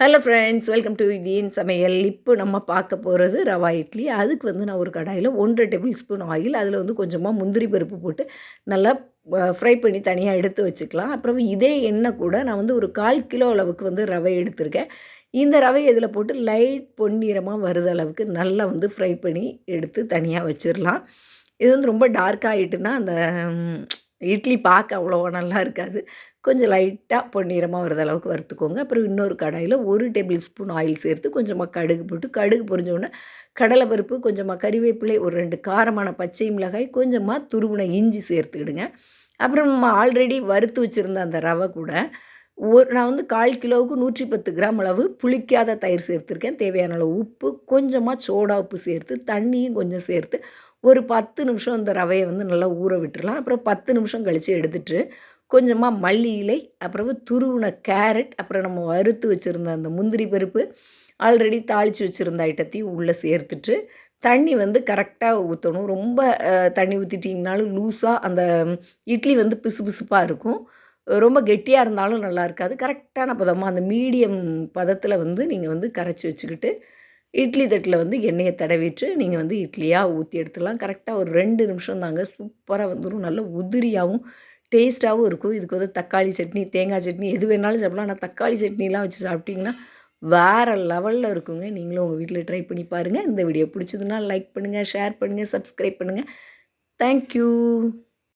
Hello friends, welcome to Indian சமையல். இப்போ நம்ம பார்க்க போகிறது ரவா இட்லி. அதுக்கு வந்து நான் ஒரு கடாயில் 1 டேபிள் ஸ்பூன் ஆயில், அதில் வந்து கொஞ்சமாக முந்திரி பருப்பு போட்டு நல்லா ஃப்ரை பண்ணி தனியாக எடுத்து வச்சுக்கலாம். அப்புறம் இதே எண்ணெய் கூட நான் வந்து ஒரு 1/4 கிலோ அளவுக்கு வந்து ரவை எடுத்திருக்கேன். இந்த ரவையை இதில் போட்டு லைட் பொன்னிறமாக வருது அளவுக்கு நல்லா வந்து ஃப்ரை பண்ணி எடுத்து தனியாக வச்சிடலாம். இது வந்து ரொம்ப டார்க் ஆகிட்டுனா அந்த இட்லி பார்க்க அவ்வளோவா நல்லா இருக்காது. கொஞ்சம் லைட்டாக பொன்னிறமாக வருது அளவுக்கு வறுத்துக்கோங்க. அப்புறம் இன்னொரு கடாயில் 1 டேபிள் ஸ்பூன் ஆயில் சேர்த்து கொஞ்சமாக கடுகு போட்டு, கடுகு பொரிஞ்சோடனே கடலைப்பருப்பு, கொஞ்சமாக கறிவேப்பிலை, ஒரு 2 காரமான பச்சை மிளகாய், கொஞ்சமாக துருவின இஞ்சி சேர்த்துக்கிடுங்க. அப்புறம் நம்ம ஆல்ரெடி வறுத்து வச்சுருந்த அந்த ரவை கூட நான் வந்து 1/4 கிலோவுக்கு 110 கிராம் அளவு புளிக்காத தயிர் சேர்த்துருக்கேன். தேவையான அளவு உப்பு, கொஞ்சமாக சோடா உப்பு சேர்த்து, தண்ணியும் கொஞ்சம் சேர்த்து ஒரு 10 நிமிஷம் இந்த ரவையை வந்து நல்லா ஊற விட்டுறலாம். அப்புறம் 10 நிமிஷம் கழித்து எடுத்துட்டு கொஞ்சமாக மல்லி இலை, அப்புறம் துருவின கேரட், அப்புறம் நம்ம வறுத்து வச்சுருந்த அந்த முந்திரி பருப்பு, ஆல்ரெடி தாளித்து வச்சுருந்த ஐட்டத்தையும் உள்ளே சேர்த்துட்டு, தண்ணி வந்து கரெக்டாக ஊற்றணும். ரொம்ப தண்ணி ஊற்றிட்டிங்கனாலும் லூஸாக அந்த இட்லி வந்து பிசுபிசுப்பாக இருக்கும். ரொம்ப கெட்டியாக இருந்தாலும் நல்லா இருக்காது. கரெக்டான பதமாக அந்த மீடியம் பதத்தில் வந்து நீங்கள் வந்து கரைச்சி வச்சுக்கிட்டு, இட்லி தட்டில் வந்து எண்ணெயை தடவிட்டு நீங்கள் வந்து இட்லியாக ஊற்றி எடுத்துடலாம். கரெக்டாக ஒரு 2 நிமிஷம் தாங்க, சூப்பராக வந்துடும். நல்ல உதிரியாகவும் டேஸ்ட்டாகவும் இருக்கும். இதுக்கு வந்து தக்காளி சட்னி, தேங்காய் சட்னி எது வேணாலும் சாப்பிடலாம். ஆனால் தக்காளி சட்னிலாம் வச்சு சாப்பிட்டிங்கன்னா வேறு லெவலில் இருக்குங்க. நீங்களும் உங்கள் வீட்டில் ட்ரை பண்ணி பாருங்கள். இந்த வீடியோ பிடிச்சதுன்னா லைக் பண்ணுங்கள், ஷேர் பண்ணுங்கள், சப்ஸ்கிரைப் பண்ணுங்கள். Thank you.